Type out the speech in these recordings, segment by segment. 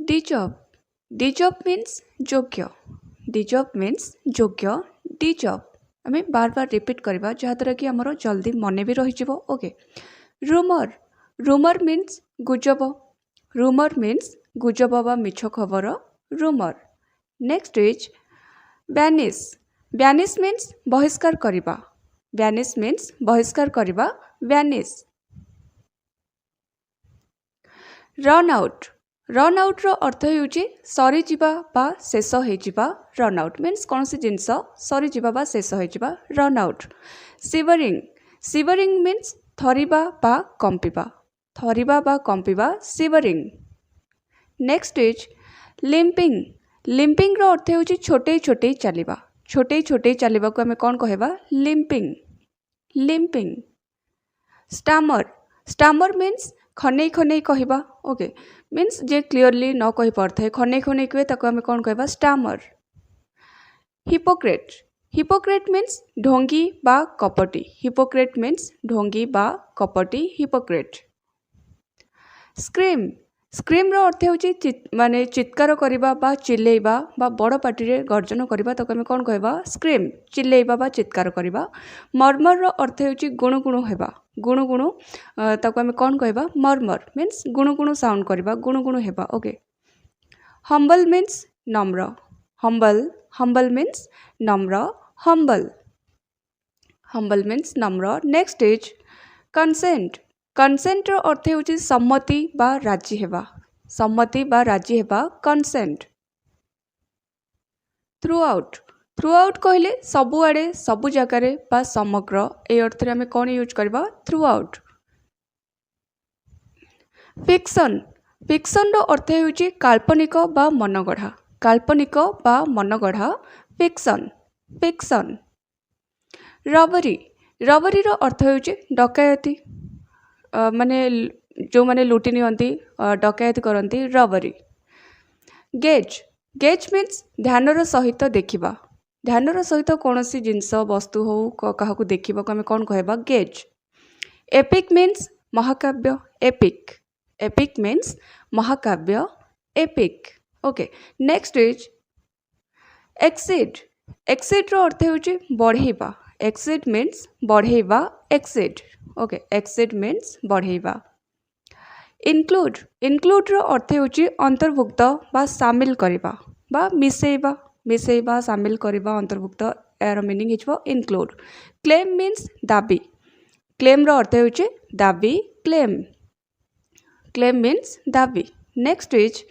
Deserve deserve means योग्य deserve means योग्य deserve आम बार बार रिपीट करवा जहाँद्वारा कि आमर जल्दी मन भी रही ओके रूमर रूमर मीन्स गुजब रूमर मीन्स गुजब बा मिछ खबर rumour next is banish banish means बहिष्कार करवा बैनिश मीन्स बहिष्कार करवा बैनिश रन आउट रो अर्थ होउची सरी जिबा बा शेष हो जिबा रन आउट मीन्स कौन सी जिनस सरी जिबा बा शेष हो जिबा रन आउट शिवरिंग मीन्स थरिबा बा कंपिबा शिवरिंग नेक्स्ट इज लिम्पिंग रो अर्थ होउची छोटे छोटे चलिबा को आमे कोन कहबा लिम्पिंग स्टामर मीन्स खनै कहबा ओके मीन्स जे क्लीयरली न कहि पारथाय खनै कहे ताको आमे कोन कहबा स्टामर हिपोक्रेट मीन्स ढोंगी बा कपटी हिपोक्रेट मीन्स ढोंगी बा कपटी हिपोक्रेट स्क्रीम रो अर्थ होउची माने चित्कार करबा बा चिल्लेबा बा बड़ पार्टी रे गर्जन करबा ताको आमे कोन कहबा स्क्रीम चिल्लेबा बा चित्कार करबा मर्मर रो अर्थ होउची गुणुगुणु हेबा गुणुगुणु ताको आमे कोन कहबा मर्मर मीन्स गुणुगुणु साउंड करबा गुणुगुणु हेबा ओके हम्बल मीन्स नम्र हम्बल मीन्स नम्र हम्बल मीन्स नम्र नेक्स्ट इज कंसेंट रो अर्थ होउची सम्मति बा राजी हेबा कंसेंट थ्रू आउट कहले सबु आड़े सबु जगार बा समग्र ए अर्थ रे आमे कोन यूज करबा थ्रू आउट फिक्शन रो अर्थ होउची काल्पनिक बा मनगढ़ा फिक्शन रबरी रो अर्थ होउची डकायती माने जो माने लुटि नियंती डकायती करती रबरी गेज मीन्स ध्यानर सहित देखिबा ध्यानर सहित कौन सी जिनस वस्तु हो क्या देखा आम कौन कहबा गेज एपिक मीन्स महाकाव्य एपिक मीन्स महाकाव्य epic okay next is exceed रो अर्थ होउची बढ़ेबा एक्सीड मीन्स बढ़ेबा एक्सीड ओके एक्सीड मीन्स बढ़ेबा इनक्लूड रो अर्थ होउची अंतर्भुक्त बा शामिल करबा बा मिसेबा शामिल करबा अंतर्भुक्त यार मीनिंग हिजबो इनक्लूड क्लेम मीन्स दाबी क्लेम रो अर्थ होउची दाबी क्लेम मीन्स दाबी नेक्स्ट इज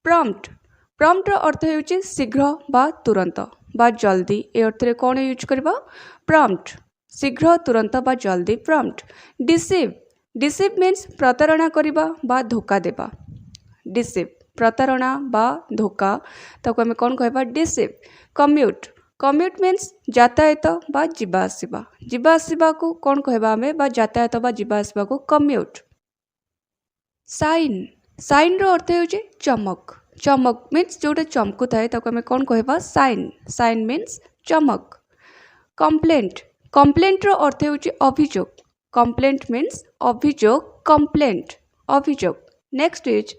प्रॉम्प्ट रो अर्थ होउची शीघ्र बा तुरंत बा जल्दी ए अर्थ रे कोन यूज करबा प्रॉम्प्ट शीघ्र तुरंत बा जल्दी प्रॉम्प्ट डिसीव मीन्स प्रतारणा करबा बा धोखा देबा डिसीव प्रतारणा बा धोखा ताको आमे कोन कहबा डिसीव कम्यूट मीन्स यातायात बा जीवा आसवा को कोन कहबा आमे बा यातायात बा जीवा आसवा को कम्यूट साइन रो अर्थ होउची चमक मीन्स जोटा चमकु थाए ताको आमे कोन कहबा साइन मीन्स चमक कंप्लेंट रो अर्थ होउची अभियोग कंप्लेंट मीन्स अभियोग नेक्स्ट इज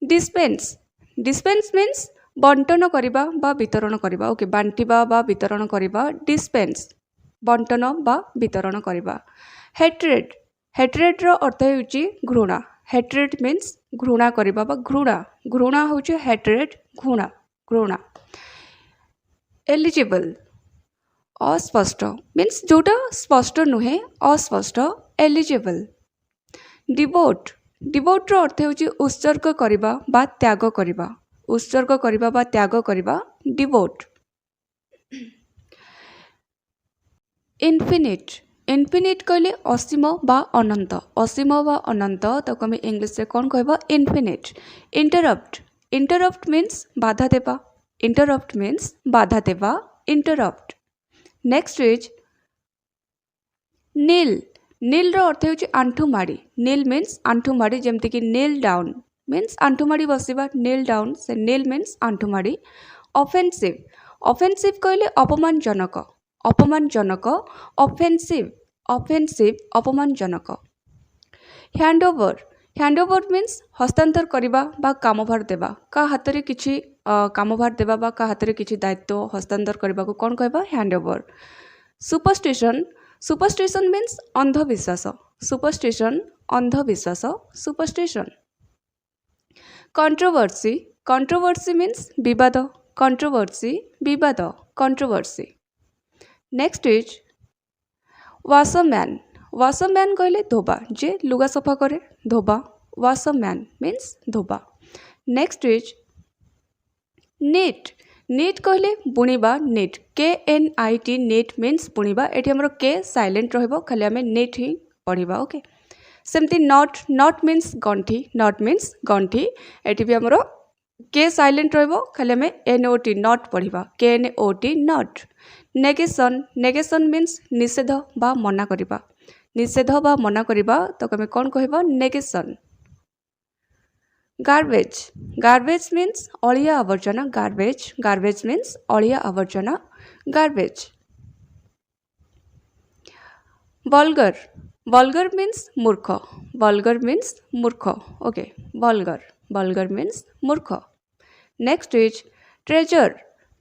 डिस्पेंस मीन्स बंटन करबा बा वितरण करबा ओके बांटिबा बा वितरण करबा डिस्पेंस बंटन बा वितरण करबा हेट्रेड रो अर्थ होउची घृणा हेट्रेड मीन्स घृणा करबा बा घृणा होउची हेट्रेड घृणा एलिजिबल अस्पष्ट मीन्स जोटा स्पष्ट नुहे अस्पष्ट एलिजिबल डिवोट रो अर्थ होउची उत्सर्ग करबा बा त्याग करबा डिवोट इनफिनिट कहले असीम बा अनंत ताको आमे इंग्लिश रे कोन कहबा इनफिनिट इंटरप्ट मीन्स बाधा देबा इंटरप्ट नेक्स्ट इज नील रो अर्थ होउची आंठुमाड़ी नील मीन्स आंठुमाड़ी जेमति कि नील डाउन मीन्स आंठुमाड़ी बसिबा नील डाउन से नील मीन्स आंठुमाड़ी ऑफेंसिव कहले अपमानजनक ऑफेंसिव अपमानजनक हैंडओवर मीन्स हस्तांतर करवा बा कामभार देवा का हाथ में किसी कामभार देवा बा का हाथ में किसी दायित्व हस्तांतर करने को कौन कहबा हैंडओवर। सुपरस्टिशन सुपरस्टिशन मीन्स अंधविश्वास सुपरस्टिशन अंधविश्वास सुपरस्टिशन। कंट्रोवर्सी कंट्रोवर्सी मीन्स विवाद कंट्रोवर्सी विवाद controversy. Next is washerman washerman कहले धोबा जे लुगा सफा करे धोबा वाशरमैन मीन्स धोबा। नेक्स्ट इज नीट नीट कहले बुणीबा नीट KNIT नीट मीन्स बुणीबा एटी हमर के साइलेंट रहबो खाली हमें नीट ही पढ़िबा ओके। सेमती नट नट मीन्स गंठी नट मीन्स गंठी एटी भी हमर के साइलेंट रहबो खाली हमें NOT नट पढ़िबा KNOT knot. Negation negation means निषेध बा मना करिबा निषेध बा मना करिबा तो हमें कौन कहबा नेगेशन। गार्बेज गार्बेज मीन्स अलिया आवर्जना गार्बेज गार्बेज मीन्स अलिया आवर्जना गार्बेज। वल्गर वल्गर मीन्स मूर्ख वल्गर मीन्स मूर्ख ओके वल्गर वल्गर मीन्स मूर्ख। Next is treasure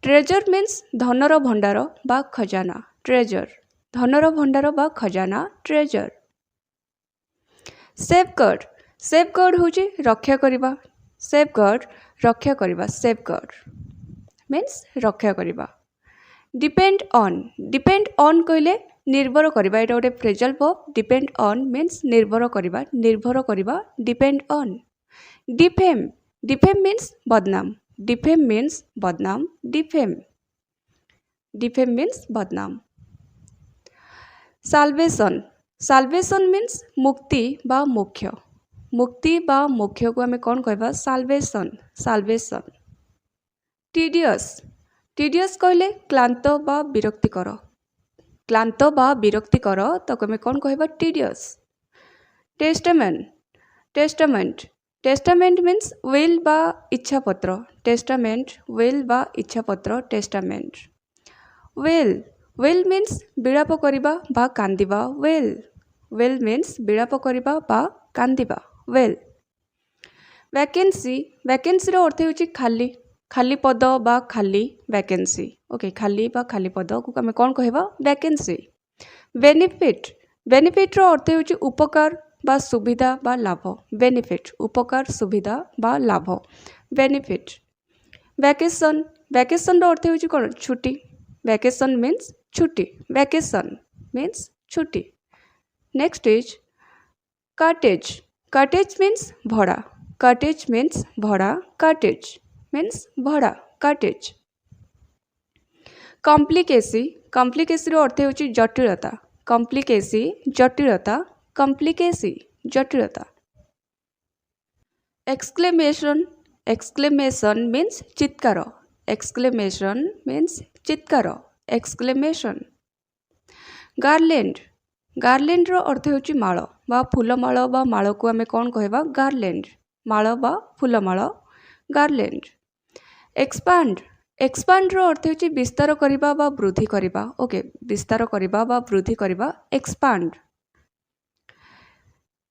treasure means धनर भंडार बा खजाना ट्रेजर धनर भंडार बा खजाना ट्रेजर। सेफगार्ड सेफगार्ड हूँ रक्षा करवा सेफगार्ड रक्षा करवा सेफगार्ड मीन्स रक्षा करवा। डिपेंड ऑन कहले निर्भर करवा एटा गोटे phrasal verb depend on means निर्भर करवा depend on. Defame defame means बदनाम डिफेम मीन्स बदनाम डिफेम डिफेम मीन्स बदनाम। साल्वेशन साल्वेशन मीन्स मुक्ति बा मोक्ष मुक्ति बा मोक्ष को आम कौन कहबा साल्वेशन साल्वेशन। टीडियस टीडियस कहले क्लांत बा विरक्तिकर क्लांत बा विरक्तिकर तो आम कौन कहबा tedious. Testament testament testament means will बा इच्छापत्र टेस्टामेंट विल बा इच्छापत्र टेस्टामेंट। विल विल मीन्स विलाप करिबा बा कांदिबा विल विल मीन्स विलाप करिबा बा कांदिबा विल। वैकेंसी वैकेंसी रो अर्थ होची खाली खाली पद बा खाली वैकेंसी ओके खाली बा खाली पद को आम कौन कहबा वैकेंसी। बेनिफिट बेनिफिट रो अर्थ होची उपकार बा सुविधा बा लाभ बेनिफिट उपकार सुविधा बा लाभ बेनिफिट। वैकेशन वैकेशन रो अर्थ होची कोन छुट्टी वैकेशन मीन्स छुट्टी वैकेशन मीन्स छुट्टी। Next is cartage cartage means भड़ा कार्टेज मीन्स भड़ा कार्टेज मीन्स भड़ा कार्टेज। कॉम्प्लिकेसी कॉम्प्लिकेसी रो अर्थ होची जटिलता कॉम्प्लिकेसी जटिलता कॉम्प्लिकेसी जटिलता। एक्सक्लेमेशन एक्सक्लेमेशन मीन्स चित्कार एक्सक्लेमेशन मीन्स चित्कार एक्सक्लेमेशन। गार्लैंड गार्लैंड रो अर्थ होची माळ बा फूलमाळ बा माळ को आम कौन कहबा गार्लैंड माळ बा फूलमाळ गार्लैंड। एक्सपांड एक्सपांड रो अर्थ होची विस्तार करिबा बा वृद्धि करिबा ओके विस्तार करिबा बा वृद्धि करिबा एक्सपांड।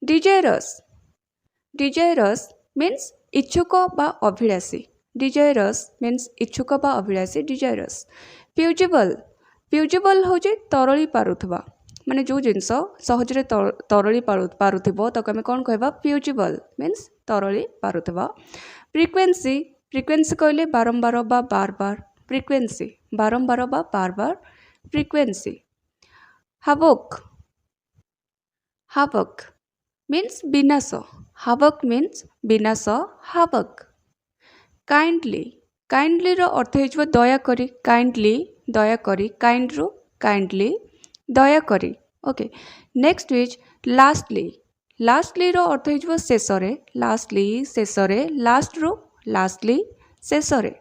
डिजायरस डिजायरस मीन्स इच्छुक बा अभिलाषी डिजायरस मीन्स इच्छुक बा अभिलाषी डिजायरस। फ्यूजिबल फ्यूजिबल हूँ तरली पारुथबा माने जो जिनस सहजरे तरली पारुथिबो तो आम कौन कहबा फ्यूजिबल मीन्स तरली पारुथबा। फ्रिक्वेंसी फ्रिक्वेंसी कहले बारंबार बा बार बार फ्रिक्वेंसी बारंबार बा बार बार फ्रिक्वेंसी। हावक हावक मीन्स विनाश हावक मीन्स विनाश हावक। काइंडली काइंडली रो अर्थ हो दया करी काइंडली दया करी काइंड रो काइंडली दया करी okay. Next is lastly lastly रो अर्थ हो शेषरे लास्टली शेषरे लास्ट रो लास्टली शेषरे।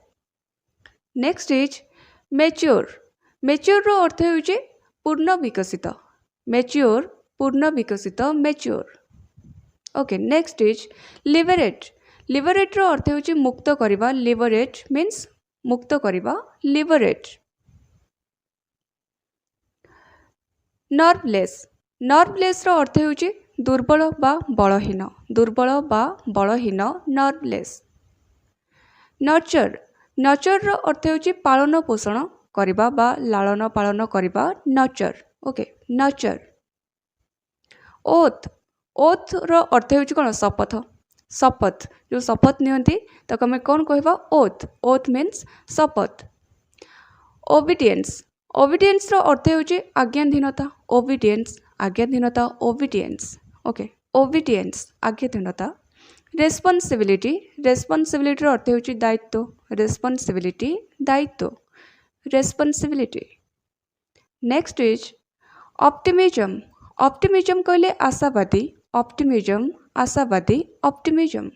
नेक्स्ट इज मैच्योर मैच्योर रो अर्थ हो पूर्ण विकसित मैच्योर पूर्ण विकसित mature okay. Next is liberate liberate रो अर्थ हो मुक्त करवा लिबरेट मीन्स मुक्त करवा लिबरेट। नर्वलेस नर्वलेस रो अर्थ हो दुर्बल बा बलहीन, दुर्बल बा बलहीन, नर्वलेस। नर्चर, नर्चर अर्थ होची पालन पोषण करबा बा लालन पालन करबा, nurture. Okay, nurture. Oath, oath रो अर्थ होची कोन शपथ, शपथ जो शपथ नियंती ताको आम कौन कहबा ओथ, ओथ मीन्स शपथ। ओबिडियंस, ओबिडियंस रो अर्थ होची आज्ञाधीनता, ओबिडियंस आज्ञाधीनता, ओबिडियंस। ओके, ओबिडियंस आज्ञाधीनता। रेस्पॉन्सिबिलिटी, रेस्पॉन्सिबिलिटी रो अर्थ होची दायित्व, रेस्पॉन्सिबिलिटी दायित्व, responsibility. Next is optimism, optimism कहले आशावादी, ऑप्टिमिज्म आशावादी, ऑप्टिमिज्म।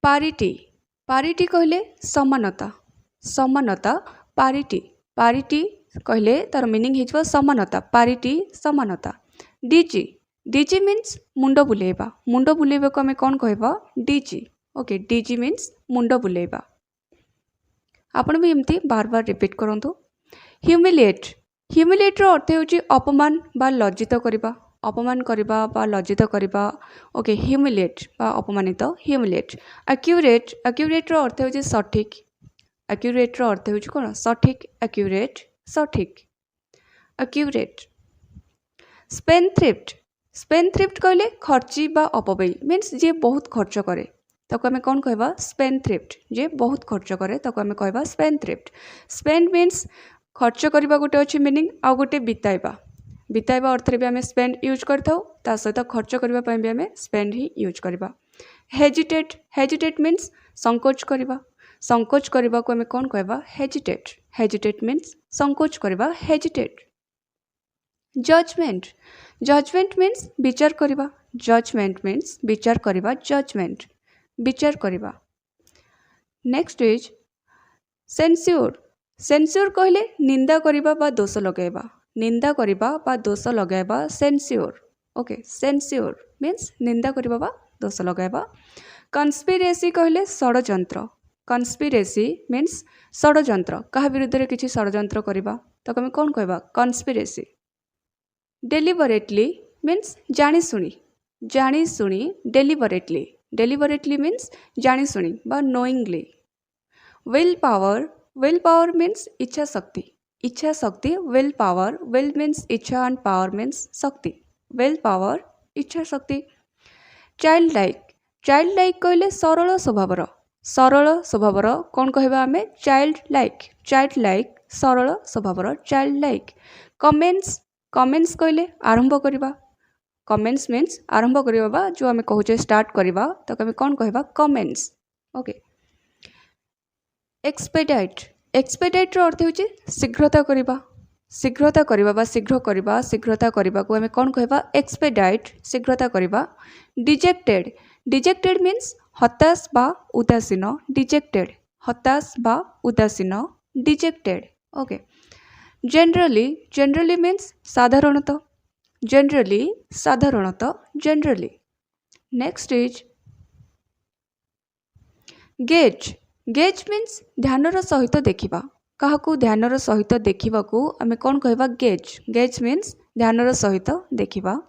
पारिटी, पारिटी कहले समानता, समानता, पारिटी, पारिटी कहले तार मीनिंग हो समानता, पारिटी समानता। डीजी, डीजी मीन्स मुंड बुलेबा, मुंड बुलेबा को आम कौन कहबा डीजी। ओके, डीजी मीन्स मुंड बुलेबा। आपण भी एमती बार बार रिपीट करंतु। ह्यूमिलिएट, ह्यूमिलिएट रो अर्थ होची अपमान बा लज्जित करबा, अपमान करबा बा लज्जित करबा। ओके, ह्यूमिलिएट बा अपमानित, ह्यूमिलिएट। एक्यूरेट, एक्यूरेट रो अर्थ होची सठिक, एक्यूरेट रो अर्थ होची कोन सठिक, एक्यूरेट सठिक, एक्यूरेट। स्पेनथ्रिफ्ट, स्पेनथ्रिफ्ट कहले खर्ची बा अपव्ययी, मीन्स जे बहुत खर्च करे ताको आम कौन कहबा स्पेनथ्रिफ्ट, जे बहुत खर्च करे ताको आम कहबा स्पेनथ्रिफ्ट। स्पेंड मीन्स खर्च करबा गोटे अच्छी मीनिंग, आउ गोटे बिताइबा, बिताइबा अर्थ भी आम स्पेंड यूज करथाउ, ता सहित खर्च करबा भी आम स्पेंड ही यूज करबा। हेजिटेट, हेजिटेट मीन्स संकोच करबा, संकोच करबा को आम कौन कहबा हेजिटेट, हेजिटेट मीन्स संकोच करबा, हेजिटेट। जजमेंट, जजमेंट मीन्स विचार करबा, जजमेंट मीन्स विचार करबा, जजमेंट विचार करबा। नेक्स्ट इज सेंस्योर, सेंस्योर कहले निंदा करबा बा दोष लगाइबा, निंदा करबा बा दोष लगाइबा, सेंस्योर। ओके, सेंस्योर मीन्स निंदा करबा बा दोष लगाइबा। कन्स्पिरेसी कहले षडयंत्र, कन्स्पिरेसी मीन्स षडयंत्र, कहा विरुद्ध रे किछि षडयंत्र करबा ताको हम कौन कहबा कन्स्पिरेसी। डेलिबरेटली मीन्स जानी सुनी, जानी सुनी, डेलिबरेटली, डेलिबरेटली मीन्स जानी सुनी बा knowingly. Will power, will power means इच्छा शक्ति, इच्छा शक्ति, विल पावर, विल मीन्स इच्छा एंड पावर मीन्स शक्ति, विल पावर इच्छा शक्ति। चाइल्ड लाइक, चाइल्ड लाइक कहले सरल स्वभावर, सरल स्वभावर कौन कहबा आमे चाइल्ड लाइक, चाइल्ड लाइक सरल स्वभावर, चाइल्ड लाइक। कमेंट्स, कमेंट्स कहले आरंभ करबा, कमेंट्स मीन्स आरंभ करबा बा जो आमे कहूचे स्टार्ट करबा ताको आमे कौन कहबा कमेंट्स। ओके, एक्सपेडाइट, एक्सपेडाइट रो अर्थ होची शीघ्रता करबा, शीघ्रता करबा बा शीघ्र करबा, शीघ्रता करबा को आमे कौन कहबा एक्सपेडाइट, शीघ्रता करबा। डिजेक्टेड, डिजेक्टेड मीन्स हताश बा उदासीन, डिजेक्टेड हताश बा उदासीन, dejected. Okay, generally, generally means साधारणतः, जनरली साधारणतः, generally. Next is gaze, gaze means ध्यानर सहित देखिबा, काहाकू ध्यानर सहित देखिबा को आमे कौन कहबा गेज, गेज मीन्स ध्यानर सहित देखिबा।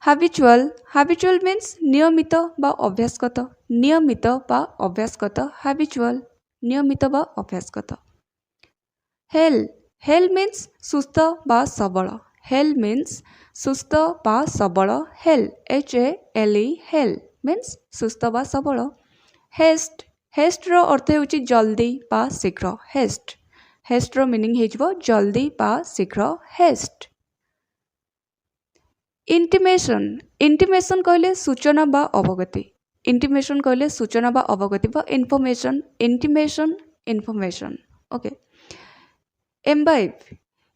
हाबिचुअल, हाबिचुअल मीन्स नियमित बा अभ्यासगत, नियमित बा अभ्यासगत, हाबिचुअल नियमित बा अभ्यासगत। हेल, हेल मीन्स सुस्थ बा सबल, हेल मीन्स सुस्थ बा सबल, हेल HALE, हेल मीन्स सुस्थ बा सबल। हेस्ट, हेस्ट रो अर्थ होची जल्दी बा शीघ्र, हेस्ट, हेस्ट रो मीनिंग हेजबो जल्दी बा शीघ्र, हेस्ट। इंटिमेशन, इंटिमेशन कहले सूचना बा अवगति, इंटिमेशन कहले सूचना बा अवगति बा information, intimation information. Okay, imbibe,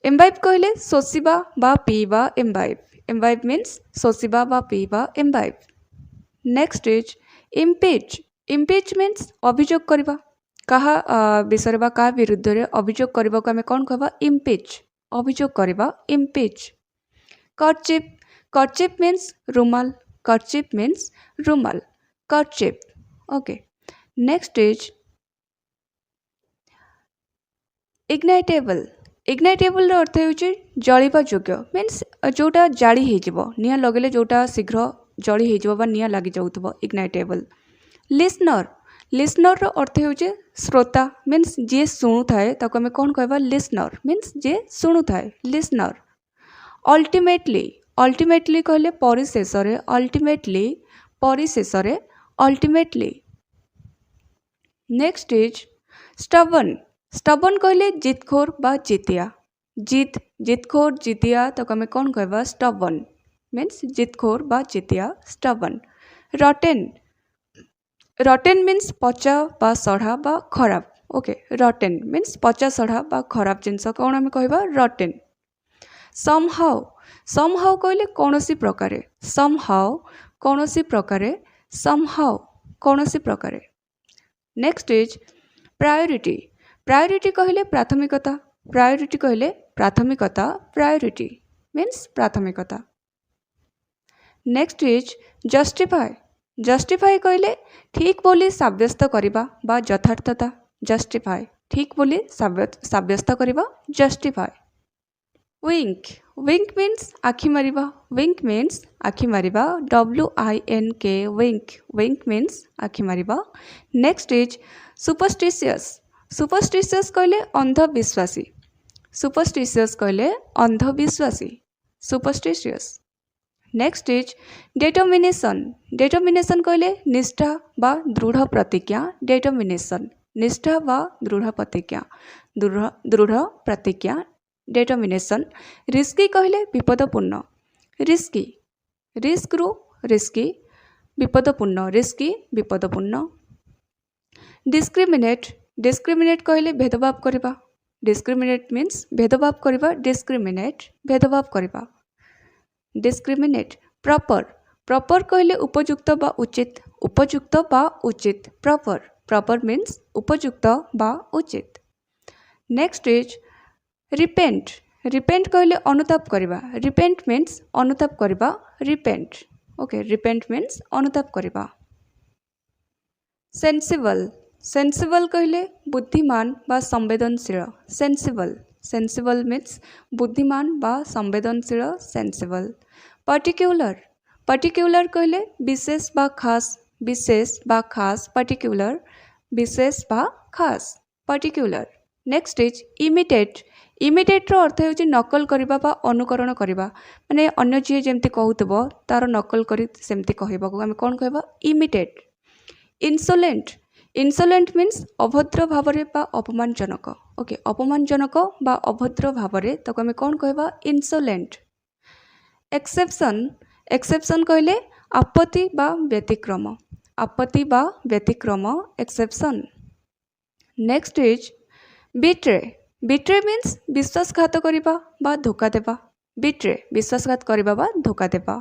imbibe कहले शोषिबा बा पीबा, एम्बाइब, एम्बाइब मीन्स शोषिबा बा पीबा, imbibe. Next is impeach, impeach means अभियोग करबा, कहा विषय बा कहा विरुद्ध रे अभियोग करबा को आमे कौन कहबा इम्पिच, अभियोग करबा, इम्पिच। कर्चिप, कर्चिप मीन्स रुमाल, कर्चिप मीन्स रुमाल, कर्चिप। ओके, नेक्स्ट इज इग्नाइटेबल, इग्नाइटेबल अर्थ हो जलिबा योग्य मीन्स जोटा जाली हो निआं लगेले जोटा शीघ्र जली हो निआं लगी जाउथबो इग्नाइटेबल। लिसनर लिसनर अर्थ हो श्रोता मीन्स जी शुणु थाए ताको आमे कोन कहबा लिसनर मीन्स जे शुणु थाए लिसनर। अल्टीमेटली अल्टीमेटली कहले परिशेष रे अल्टीमेटली परिशेष रे ultimately. Next is stubborn stubborn कहले जिदखोर बा जितिया जिदखोर जितिया ताको आमे कोन कहबा स्टबन मीन्स जिदखोर बा जितिया स्टबन। रटेन रटेन मीन्स पचा बा सढ़ा बा खराब ओके रटेन मीन्स पचा सढ़ा बा खराब जिनस कौन आम कहबा रटेन। समहाउ कहले कौनसी प्रकारे समहाउ कौनसी प्रकारे समहाउ कौनसी प्रकारे। नेक्स्ट इज प्रायोरिटी प्रायोरिटी कहले प्राथमिकता प्रायोरिटी कहले प्राथमिकता प्रायोरिटी मीन्स प्राथमिकता। नेक्स्ट इज जस्टिफाई जस्टिफाई कहले ठीक बोली साब्यस्त करिबा बा यथार्थता जस्टिफाई ठीक बोली साब्यस्त करिबा जस्टिफाई। विंक विंक मीन्स आखि मारिबा विंक मीन्स आखि मारिबा WINK विंक विंक मीन्स आखि मारिबा। नेक्स्ट इज सुपरस्टिशियस सुपरस्टिशियस कहले अंधविश्वासी सुपरस्टिशियस कहले अंधविश्वासी superstitious. Next is determination determination कहले निष्ठा बा दृढ़ प्रतिज्ञा डेटर्मिनेशन निष्ठा बा दृढ़ प्रतिज्ञा दृढ़ प्रतिज्ञा डेटर्मिनेशन। रिस्की कहले विपदपूर्ण रिस्की रिस्क रु रिस्की विपदपूर्ण रिस्की विपदपूर्ण। डिस्क्रिमिनेट डिस्क्रिमिनेट कहले भेदभाव करबा डिस्क्रिमिनेट मीन्स भेदभाव करबा डिस्क्रिमिनेट भेदभाव करबा डिस्क्रिमिनेट। प्रॉपर प्रॉपर कहले उपयुक्त बा उचित प्रॉपर प्रॉपर मीन्स उपयुक्त बा उचित। नेक्स्ट इज रिपेंट रिपेंट कहले अनुताप करबा रिपेंट मीन्स अनुताप करबा रिपेंट ओके रिपेंट मीन्स अनुताप करबा। सेंसिबल सेंसिबल कहले बुद्धिमान बा संवेदनशील सेंसिबल सेंसिबल मीन्स बुद्धिमान बा संवेदनशील सेंसिबल। पर्टिक्युलर पर्टिक्युलर कहले विशेष बा खास पर्टिक्युलर विशेष बा खास particular. Next is imitate imitate रो अर्थ हो नकल करबा बा अनुकरण करबा माने अन्य जी जेमती कहउतबो तार नकल करी सेमती कहबा को हम कोन कहबा इमिटेट। इंसोलेंट इंसोलेंट मीन्स अभद्र भावरे बा अपमानजनक ओके अपमानजनक बा अभद्र भावरे ताको हम कोन कहबा इंसोलेंट। एक्सेप्शन एक्सेप्शन कहले आपत्ति बा व्यतिक्रम exception. Next is betray betray means विश्वासघात करबा बा धोखा देबा बिट्रे विश्वासघात करबा बा धोखा देबा।